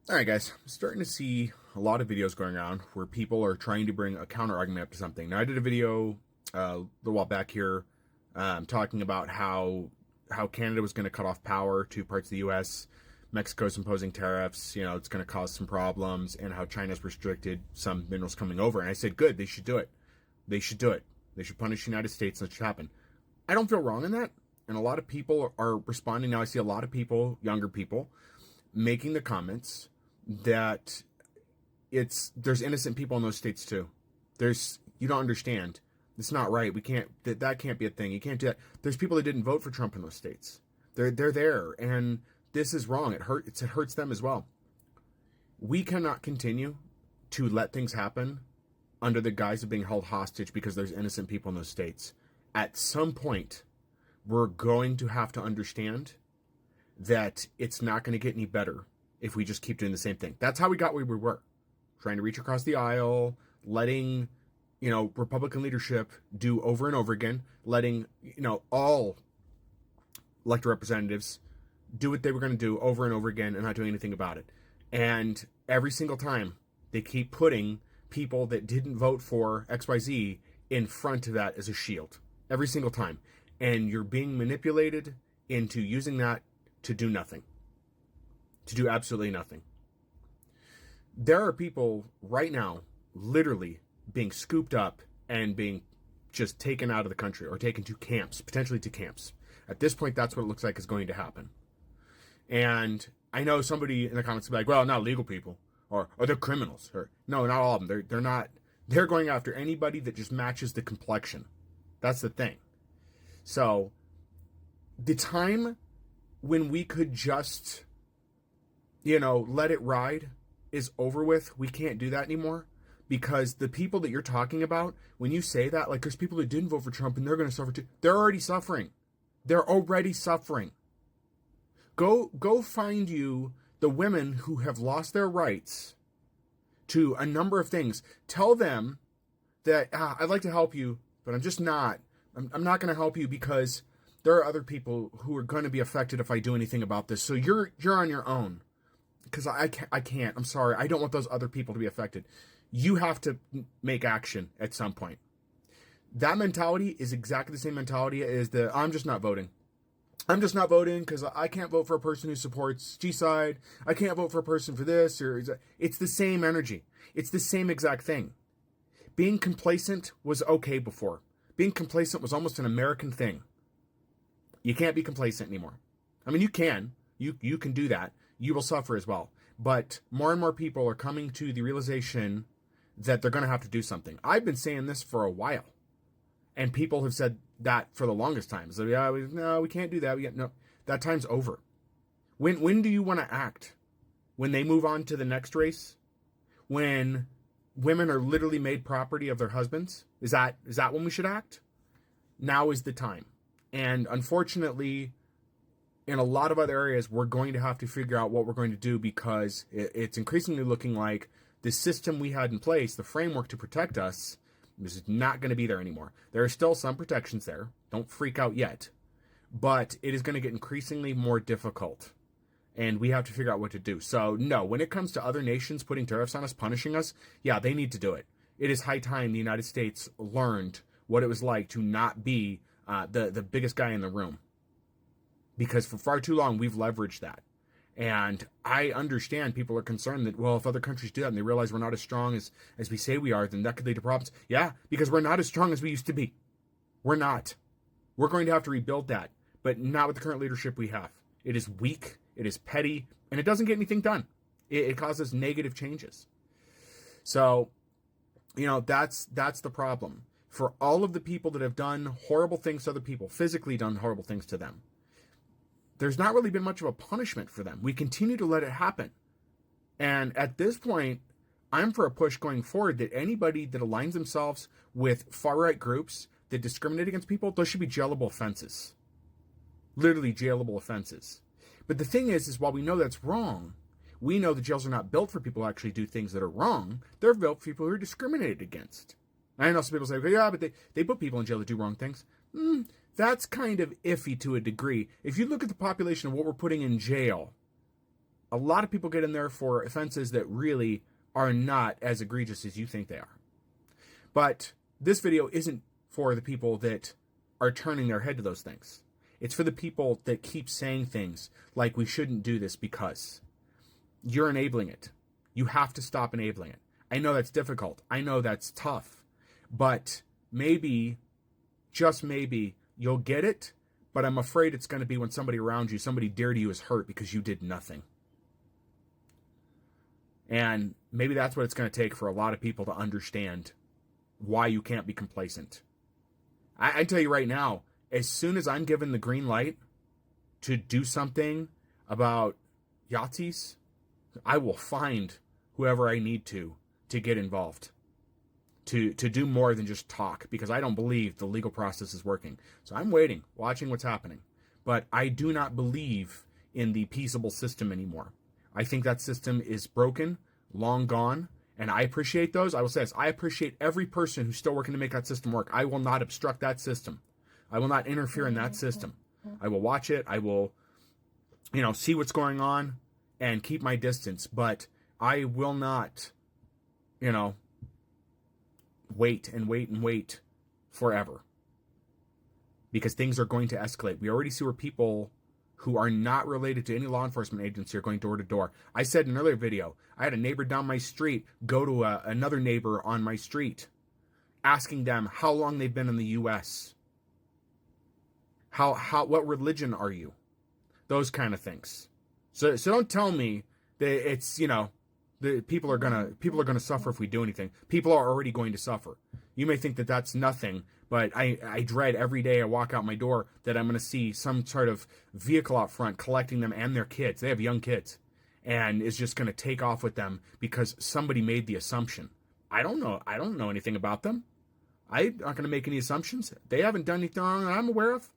All right, guys, I'm starting to see a lot of videos going around where people are trying to bring a counter argument up to something. Now, I did a video a little while back here talking about how Canada was going to cut off power to parts of the U.S. Mexico's imposing tariffs. It's going to cause some problems, and how China's restricted some minerals coming over. And I said, good, they should do it. They should do it. They should punish the United States, and it should happen. I don't feel wrong in that, and a lot of people are responding now. I see a lot of people, younger people, making the comments that there's innocent people in those states too. You don't understand. It's not right. We can't, that can't be a thing. You can't do that. There's people that didn't vote for Trump in those states. They're there, and this is wrong. It hurts them as well. We cannot continue to let things happen under the guise of being held hostage because there's innocent people in those states. At some point, we're going to have to understand that it's not going to get any better if we just keep doing the same thing. That's how we got where we were. Trying to reach across the aisle, letting, Republican leadership do over and over again, letting, all elected representatives do what they were going to do over and over again and not doing anything about it. And every single time they keep putting people that didn't vote for XYZ in front of that as a shield. Every single time. And you're being manipulated into using that to do nothing. To do absolutely nothing. There are people right now literally being scooped up and being just taken out of the country or taken to camps, potentially to camps. At this point, that's what it looks like is going to happen. And I know somebody in the comments will be like, well, not legal people or they're criminals. Or no, not all of them. They're not. They're going after anybody that just matches the complexion. That's the thing. So the time when we could just let it ride is over with. We can't do that anymore because the people that you're talking about, when you say that, like there's people that didn't vote for Trump and they're going to suffer too. They're already suffering. They're already suffering. Go find you the women who have lost their rights to a number of things. Tell them that I'd like to help you, but I'm just not. I'm not going to help you because there are other people who are going to be affected if I do anything about this. So you're on your own. Because I can't. I'm sorry. I don't want those other people to be affected. You have to make action at some point. That mentality is exactly the same mentality as I'm just not voting. I'm just not voting because I can't vote for a person who supports G-side. I can't vote for a person for this. It's the same energy. It's the same exact thing. Being complacent was okay before. Being complacent was almost an American thing. You can't be complacent anymore. I mean, you can. You can do that. You will suffer as well. But more and more people are coming to the realization that they're going to have to do something. I've been saying this for a while. And people have said that for the longest time. So, no, we can't do that. No, that time's over. When do you want to act? When they move on to the next race? When women are literally made property of their husbands? Is that when we should act? Now is the time. And unfortunately, in a lot of other areas, we're going to have to figure out what we're going to do because it's increasingly looking like the system we had in place, the framework to protect us, is not going to be there anymore. There are still some protections there. Don't freak out yet. But it is going to get increasingly more difficult. And we have to figure out what to do. So, no, when it comes to other nations putting tariffs on us, punishing us, yeah, they need to do it. It is high time the United States learned what it was like to not be the biggest guy in the room. Because for far too long, we've leveraged that. And I understand people are concerned that, well, if other countries do that and they realize we're not as strong as we say we are, then that could lead to problems. Yeah, because we're not as strong as we used to be. We're not. We're going to have to rebuild that, but not with the current leadership we have. It is weak, it is petty, and it doesn't get anything done. It causes negative changes. So, that's the problem. For all of the people that have done horrible things to other people, physically done horrible things to them, there's not really been much of a punishment for them. We continue to let it happen. And at this point, I'm for a push going forward that anybody that aligns themselves with far-right groups that discriminate against people, those should be jailable offenses. Literally jailable offenses. But the thing is while we know that's wrong, we know the jails are not built for people who actually do things that are wrong. They're built for people who are discriminated against. I know some people say, okay, yeah, but they put people in jail that do wrong things. That's kind of iffy to a degree. If you look at the population of what we're putting in jail, a lot of people get in there for offenses that really are not as egregious as you think they are. But this video isn't for the people that are turning their head to those things. It's for the people that keep saying things like we shouldn't do this because you're enabling it. You have to stop enabling it. I know that's difficult. I know that's tough. But maybe, just maybe, you'll get it. But I'm afraid it's going to be when somebody around you, somebody dear to you, is hurt because you did nothing. And maybe that's what it's going to take for a lot of people to understand why you can't be complacent. I tell you right now, as soon as I'm given the green light to do something about Yahtzees, I will find whoever I need to get involved. To do more than just talk, because I don't believe the legal process is working. So I'm waiting, watching what's happening. But I do not believe in the peaceable system anymore. I think that system is broken, long gone, and I appreciate those. I will say this, I appreciate every person who's still working to make that system work. I will not obstruct that system. I will not interfere in that system. I will watch it. I will, see what's going on and keep my distance. But I will not, wait and wait and wait forever. Because things are going to escalate. We already see where people who are not related to any law enforcement agency are going door to door. I said in an earlier video, I had a neighbor down my street go to another neighbor on my street, asking them how long they've been in the U.S., what religion are you? Those kind of things. So don't tell me that it's, the people are gonna suffer if we do anything. People are already going to suffer. You may think that that's nothing, but I dread every day I walk out my door that I'm gonna see some sort of vehicle out front collecting them and their kids. They have young kids, and is just gonna take off with them because somebody made the assumption. I don't know anything about them. I'm not gonna make any assumptions. They haven't done anything wrong that I'm aware of.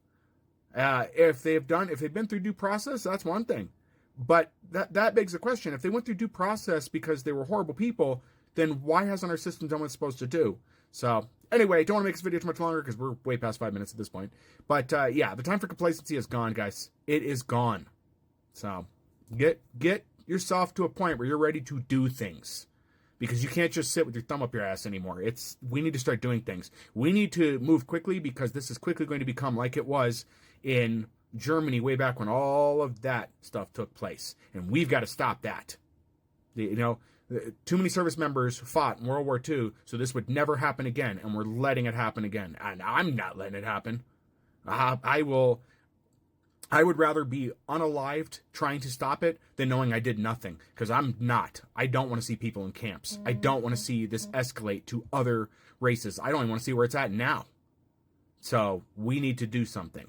If they've been through due process, that's one thing. But that begs the question, if they went through due process because they were horrible people, then why hasn't our system done what it's supposed to do? So anyway, don't want to make this video too much longer because we're way past 5 minutes at this point. But yeah, the time for complacency is gone, guys. It is gone. So get yourself to a point where you're ready to do things. Because you can't just sit with your thumb up your ass anymore. We need to start doing things. We need to move quickly because this is quickly going to become like it was in Germany way back when all of that stuff took place. And we've got to stop that. Too many service members fought in World War II, so this would never happen again, and we're letting it happen again. And I'm not letting it happen. I would rather be unalived trying to stop it than knowing I did nothing, because I'm not. I don't want to see people in camps. I don't want to see this escalate to other races. I don't even want to see where it's at now. So we need to do something.